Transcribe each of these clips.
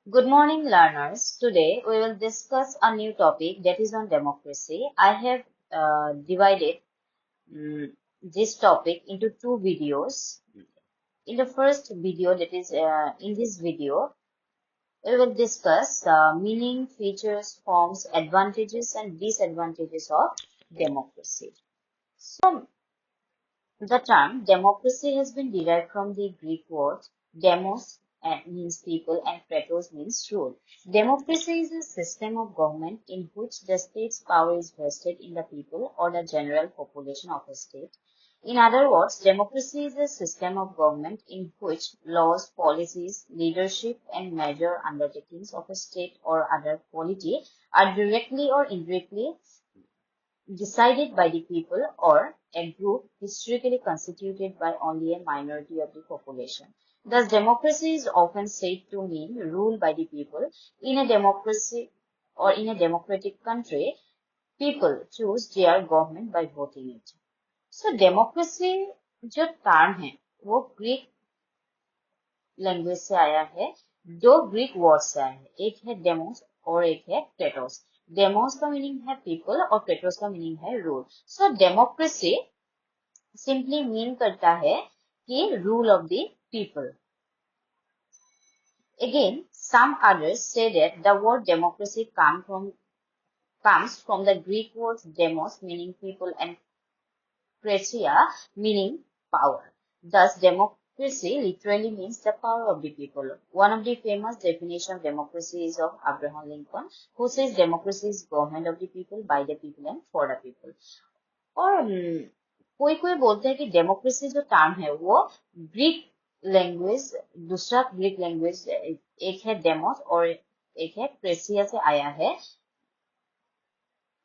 Good morning, learners. Today we will discuss a new topic that is on democracy. I have divided this topic into two videos. In the first video, that is in this video, we will discuss meaning, features, forms, advantages, and disadvantages of democracy. So, the term democracy has been derived from the Greek word demos means people and kratos means rule. Democracy is a system of government in which the state's power is vested in the people or the general population of a state. In other words, democracy is a system of government in which laws, policies, leadership, and major undertakings of a state or other polity are directly or indirectly decided by the people or a group historically constituted by only a minority of the population. Thus, democracy is often said to mean rule by the people. In a democracy or in a democratic country, people choose their government by voting it. So, democracy जो term है वो Greek language से आया है, दो Greek word से आया है, एक है डेमोस और एक है क्रेटोस. डेमोस का मीनिंग है पीपल और क्रेटोस का मीनिंग है रूल. सो डेमोक्रेसी सिंपली मीन करता है कि rule of the people. Again, some others say that the word democracy comes from the Greek words demos meaning people and kratia meaning power. Thus, democracy literally means the power of the people. One of the famous definitions of democracy is of Abraham Lincoln, who says democracy is government of the people, by the people and for the people. और कोई कोई बोलते हैं कि democracy जो term है वो Greek language दूसरा ग्रीक लैंग्वेज एक है डेमोस और एक है क्रेसिया से आया है.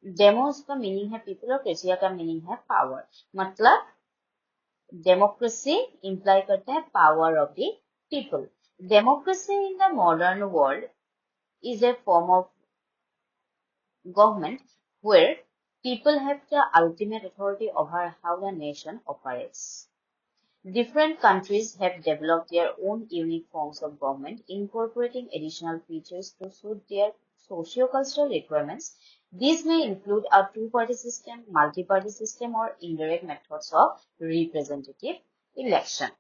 डेमोस का मीनिंग है पीपल और क्रेसिया का मीनिंग है पावर. मतलब डेमोक्रेसी इंप्लाई करता है power of the people. Democracy in the modern world is a form of government where people have the ultimate authority over how the nation operates. Different countries have developed their own unique forms of government, incorporating additional features to suit their socio-cultural requirements. These may include a two-party system, multi-party system, or indirect methods of representative election.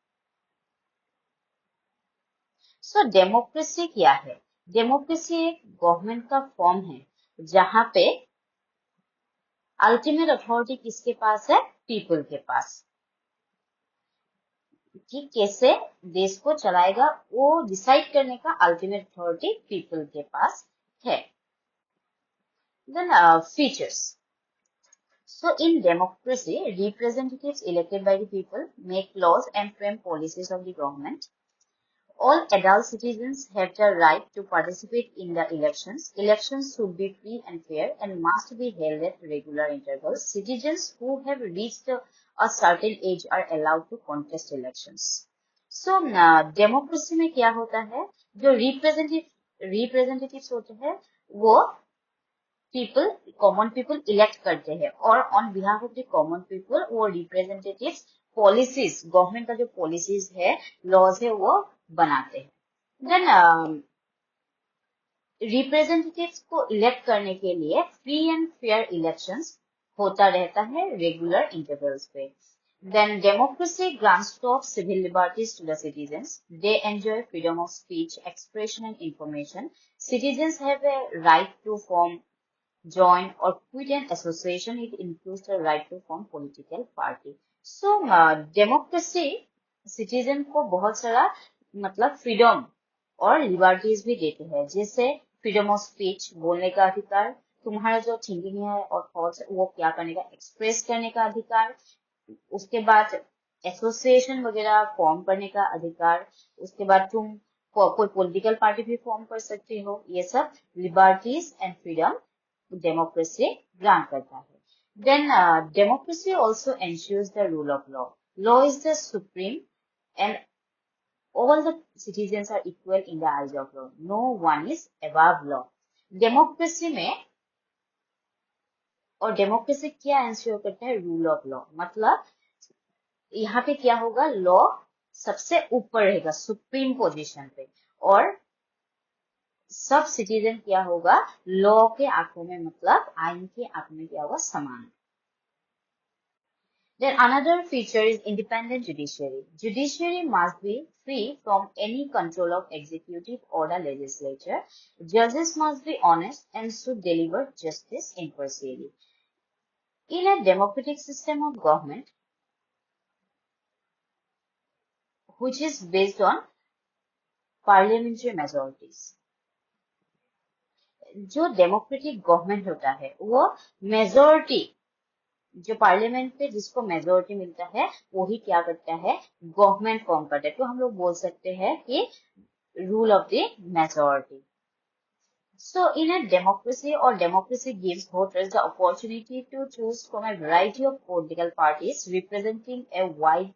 So, democracy क्या है? Democracy एक government का form है जहां पे ultimate authority किसके पास है? People के पास. कि कैसे देश को चलाएगा वो डिसाइड करने का अल्टीमेट अथॉरिटी पीपल के पास है. Then features. So in democracy, representatives elected by the people make laws and frame policies of the government. All adult citizens have the right to participate in the elections. Elections should be free and fair and must be held at regular intervals. Citizens who have reached a certain age are allowed to contest elections. So, democracy में क्या होता है? जो representatives होते हैं वो people common people elect करते हैं और on behalf of the common people वो रिप्रेजेंटेटिव्स पॉलिसीज गवर्नमेंट का जो पॉलिसीज है लॉज है वो बनाते हैं. देन रिप्रेजेंटेटिव्स को इलेक्ट करने के लिए फ्री एंड फेयर इलेक्शंस होता रहता है रेगुलर इंटरवल्स पे. Then democracy grants top civil liberties to the citizens. They enjoy freedom of speech, expression and information. Citizens have a right to form, join or quit an association. It includes the right to form political party. So democracy citizen को बहुत सारा मतलब freedom और liberties भी देते हैं, जैसे freedom of speech बोलने का अधिकार, तुम्हारा जो थिंकिंग है और थॉट्स वो क्या करने का एक्सप्रेस करने का अधिकार, उसके बाद एसोसिएशन वगैरह फॉर्म करने का अधिकार, उसके बाद तुम कोई पॉलिटिकल पार्टी भी फॉर्म कर सकते हो. ये सब liberties and freedom democracy grant करता है. Then democracy also ensures the rule of law. Law is the supreme and all the citizens are equal in the eyes of law. No one is above law. Democracy में और democracy क्या ensure करता है? Rule of law. मतलब यहाँ पे क्या होगा? लॉ सबसे ऊपर रहेगा सुप्रीम पोजीशन पे और सब सिटीजन क्या होगा, लॉ के आंखों में, मतलब आइन के आंखों में क्या होगा, समान। Then another feature is independent judiciary. Judiciary must be free from any control of executive or the legislature. Judges must be honest and should deliver justice impartially. In a democratic system of government, which is based on parliamentary majorities, जो democratic government होता है वो majority, जो parliament पे जिसको majority मिलता है वही क्या करता है, गवर्नमेंट फॉर्म करता है। तो हम लोग बोल सकते हैं कि rule of the majority. So in a democracy, or democracy gives voters the opportunity to choose from a variety of political parties representing a wide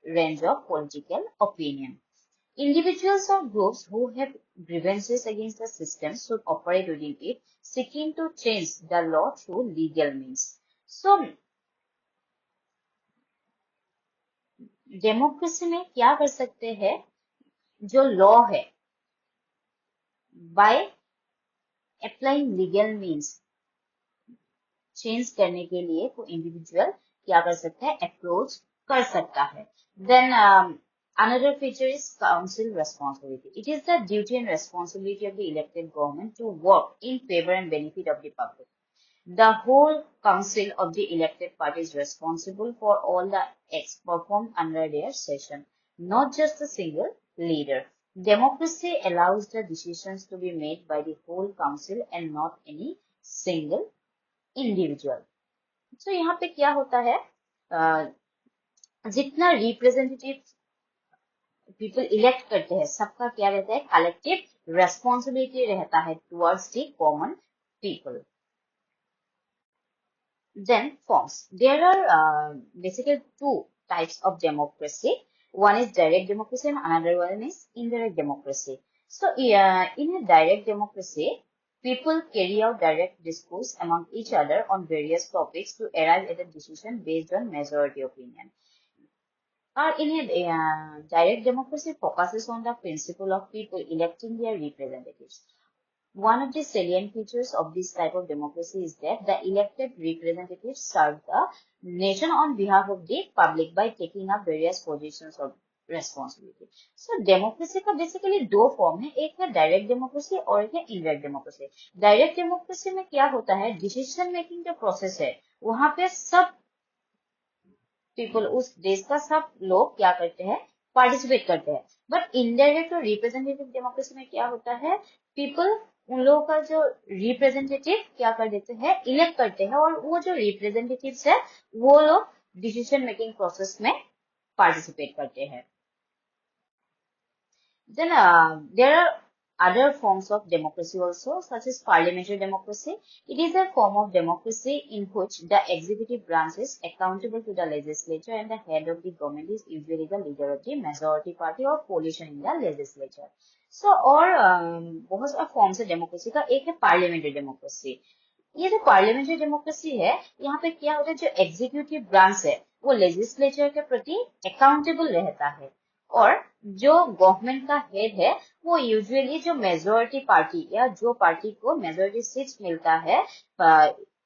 range of political opinion. Individuals or groups who have grievances against the system should operate within it, seeking to change the law through legal means. So, democracy में क्या कर सकते हैं, जो law है by applying legal means change करने के लिए कोई इंडिविजुअल क्या कर सकता है, अप्रोच कर सकता है। Then another feature is council responsibility. It is the duty and responsibility of the elected government to work in favor and benefit of the public. The whole council of the elected party is responsible for all the acts performed under their session, not just a single leader. Democracy allows the decisions to be made by the whole council and not any single individual. So यहाँ पे क्या होता है, जितना representative people elect करते हैं सबका क्या रहता है, कलेक्टिव रेस्पॉन्सिबिलिटी रहता है towards the common people. Then forms. There are basically two types of democracy. One is direct democracy and another one is indirect democracy. So in a direct democracy, people carry out direct discourse among each other on various topics to arrive at a decision based on majority opinion. In a direct democracy focuses on the principle of people electing their representatives. One of the salient features of this type of democracy is that the elected representatives serve the nation on behalf of the public by taking up various positions of responsibility. So democracy का basically दो form है, एक है direct democracy और एक है indirect democracy. Direct democracy में क्या होता है, डिसीजन मेकिंग जो प्रोसेस है वहां पे सब पीपल, उस देश का सब लोग क्या करते हैं, पार्टिसिपेट करते हैं। बट इनडायरेक्ट और रिप्रेजेंटेटिव डेमोक्रेसी में क्या होता है, पीपल उन लोगों का जो रिप्रेजेंटेटिव क्या कर देते हैं, इलेक्ट करते हैं, और वो जो रिप्रेजेंटेटिव्स है वो लोग डिसीजन मेकिंग प्रोसेस में पार्टिसिपेट करते हैं। Then there are other forms of democracy also, such as parliamentary democracy. It is a form of democracy in which the executive branch is accountable to the legislature and the head of the government is usually the leader of the majority party or coalition in the legislature. So, और बहुत सारे forms है democracy का। एक है parliamentary democracy. ये जो parliamentary democracy है, यहाँ पे क्या होता है, जो एग्जीक्यूटिव ब्रांच है वो लेजिस्लेचर के प्रति अकाउंटेबल रहता है, और जो गवर्नमेंट का हेड है वो यूजुअली जो मेजोरिटी पार्टी या जो पार्टी को मेजोरिटी सीट्स मिलता है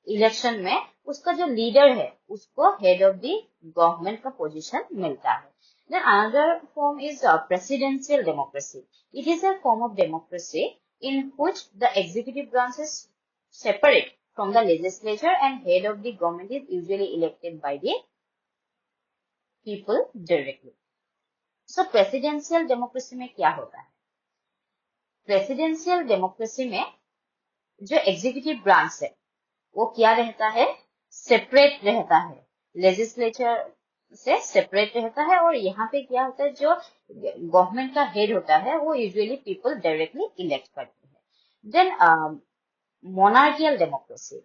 इलेक्शन में, उसका जो लीडर है उसको हेड ऑफ द गवर्नमेंट का पोजीशन मिलता है। Then another form is presidential democracy. It is a form of democracy in which the executive branch is separate from the legislature and head of the government is usually elected by the people directly. So presidential democracy में क्या होता है, presidential democracy में जो executive branch है वो क्या रहता है, सेपरेट रहता है, लेजिस्लेचर से सेपरेट रहता है, और यहाँ पे क्या होता है, जो गवर्नमेंट का हेड होता है वो यूजुअली पीपल डायरेक्टली इलेक्ट करते हैं। Then monarchical democracy.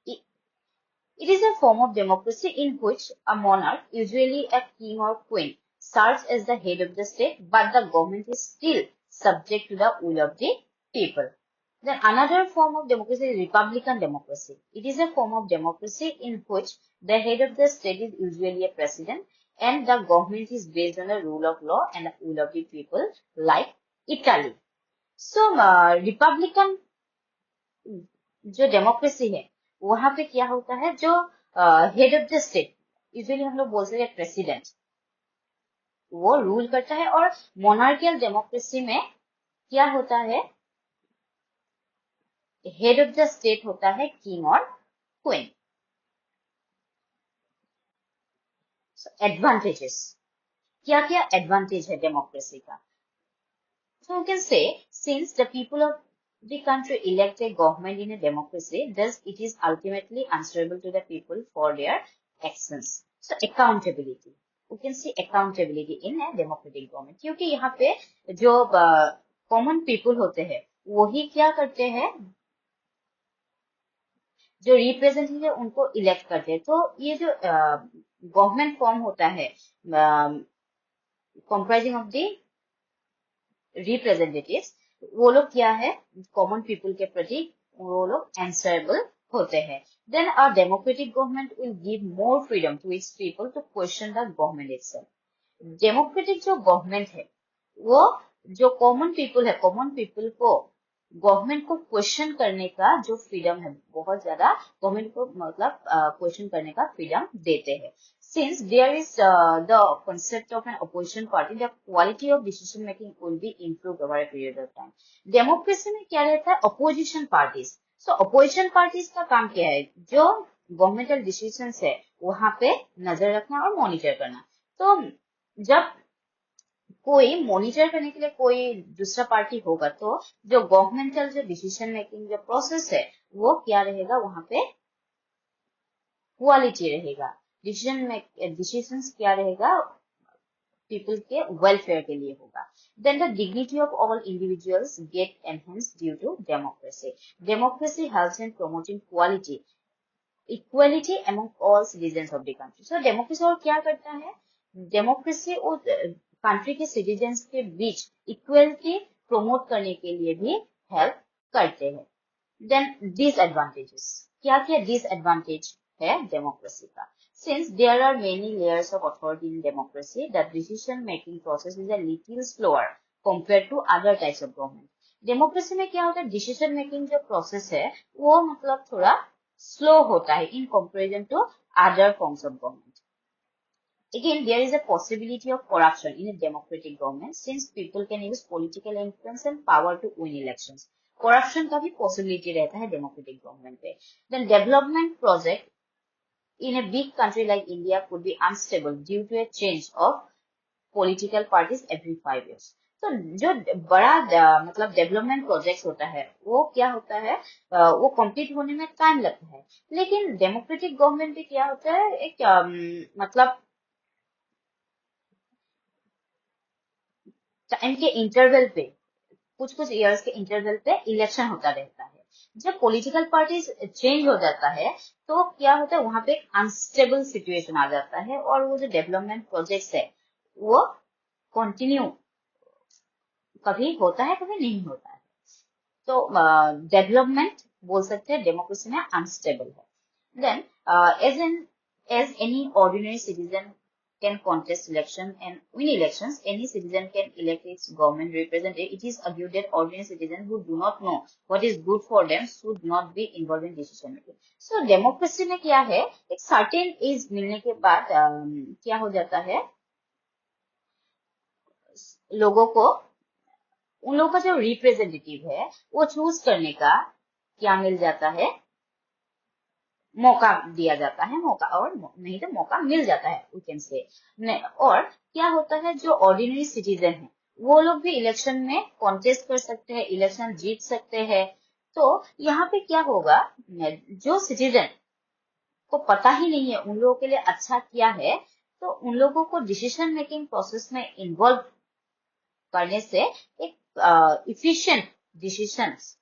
It is a form of democracy in which a monarch, usually a king or queen, serves as the head of the state, but the government is still subject to the will of the people. Then another form of democracy is republican democracy. It is a form of democracy in which the head of the state is usually a president and the government is based on the rule of law and the will of the people, like Italy. So Republican जो democracy है वहां पे क्या होता है, जो head of the state, usually हम लोग बोलते हैं प्रेसिडेंट, वो रूल करता है। और मोनार्कियल डेमोक्रेसी में क्या होता है, हेड ऑफ द स्टेट होता है किंग और क्वीन। एडवांटेजेस, क्या क्या एडवांटेज है डेमोक्रेसी का? So you can say, since the people of the country elect a government in a democracy, thus it is ultimately answerable to the people for their actions. So accountability, you can see accountability in a democratic government, क्योंकि यहाँ पे जो common people होते हैं वही क्या करते हैं, जो रिप्रेजेंटेटिव है उनको इलेक्ट करते हैं। तो ये जो गवर्नमेंट फॉर्म होता है कंप्राइजिंग ऑफ द रिप्रेजेंटेटिव्स, वो लोग क्या है, कॉमन पीपल के प्रति वो लोग आंसरेबल होते हैं। Then a democratic government will give more freedom to its people to question the government itself. Democratic जो गवर्नमेंट है वो जो कॉमन पीपल है, कॉमन पीपल को गवर्नमेंट को क्वेश्चन करने का जो फ्रीडम है, बहुत ज्यादा गवर्नमेंट को मतलब क्वेश्चन करने का फ्रीडम देते हैं। Since there is the concept of an opposition party, the quality of decision making will be improved over a period of time. Democracy में क्या रहता है, अपोजिशन पार्टीज। सो अपोजिशन पार्टीज का काम क्या है, जो गवर्नमेंटल डिसीजंस है वहां पे नजर रखना और मॉनिटर करना। तो जब कोई मॉनिटर करने के लिए कोई दूसरा पार्टी होगा तो जो गवर्नमेंटल जो डिसीजन मेकिंग जो प्रोसेस है वो क्या रहेगा, वहां पे क्वालिटी रहेगा। डिसीजंस क्या रहेगा, पीपल के वेलफेयर के लिए होगा। Then the dignity of all individuals get enhanced due to democracy. Democracy helps in promoting quality equality among all citizens of the country. So democracy और क्या करता है, डेमोक्रेसी और कंट्री के सिटीजन्स के बीच इक्वलिटी प्रमोट करने के लिए भी हेल्प करते हैं। देन डिसएडवांटेजेस, क्या क्या डिसएडवांटेज है डेमोक्रेसी का? Since there are many layers of authority in democracy, the decision making process is a little slower compared to other types of government. Democracy में क्या होता है, डिसीजन मेकिंग जो प्रोसेस है वो मतलब थोड़ा स्लो होता है in comparison to other forms of government. Again, there is a possibility of corruption in a democratic government since people can use political influence and power to win elections. Corruption का भी possibility रहता है democratic government पे. Then development project in a big country like India could be unstable due to a change of political parties every 5 years. तो जो बड़ा मतलब development project होता है वो क्या होता है, वो कंप्लीट होने में टाइम लगता है। लेकिन डेमोक्रेटिक गवर्नमेंट में क्या होता है, एक मतलब टाइम के इंटरवल पे, कुछ कुछ ईयर्स के इंटरवल पे इलेक्शन होता रहता है। जब पॉलिटिकल पार्टी चेंज हो जाता है तो क्या होता है, वहां पे अनस्टेबल सिचुएशन आ जाता है और वो जो डेवलपमेंट प्रोजेक्ट्स है वो कंटिन्यू कभी होता है कभी नहीं होता है। तो डेवलपमेंट बोल सकते हैं डेमोक्रेसी में अनस्टेबल है। Then as any ordinary citizen can contest election and win elections, any citizen can elect its government representative. It is argued that ordinary citizens who do not know what is good for them should not be involved in decision making. So democracy में क्या है, एक certain age मिलने के बाद क्या हो जाता है, लोगों को उन लोगों का जो रिप्रेजेंटेटिव है वो चूज करने का क्या मिल जाता है, मौका दिया जाता है, मौका और नहीं तो मौका मिल जाता है वी कैन से। और क्या होता है, जो ऑर्डिनरी सिटीजन है वो लोग भी इलेक्शन में कॉन्टेस्ट कर सकते हैं, इलेक्शन जीत सकते हैं। तो यहाँ पे क्या होगा, जो सिटीजन को पता ही नहीं है उन लोगों के लिए अच्छा क्या है, तो उन लोगों को डिसीजन मेकिंग प्रोसेस में इन्वॉल्व करने से एक इफिशिएंट डिसीजंस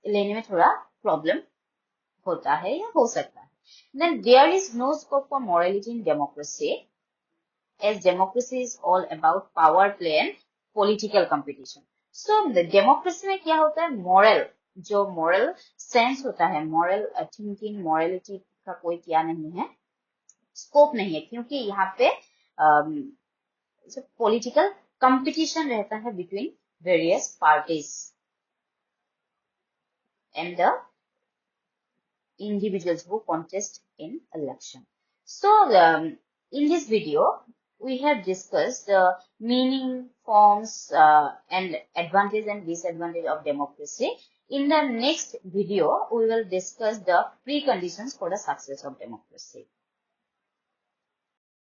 लेने में थोड़ा प्रॉब्लम होता है या हो सकता है। Then there is no scope for morality in democracy, as democracy is all about power play and political competition. So the democracy में क्या होता है, moral, जो moral sense होता है, moral thinking, morality का कोई क्या नहीं है, स्कोप नहीं है, क्योंकि यहाँ पे पॉलिटिकल कंपटीशन रहता है between various parties and the individuals who contest in election. So, in this video, we have discussed the meaning, forms, and advantage and disadvantage of democracy. In the next video, we will discuss the preconditions for the success of democracy.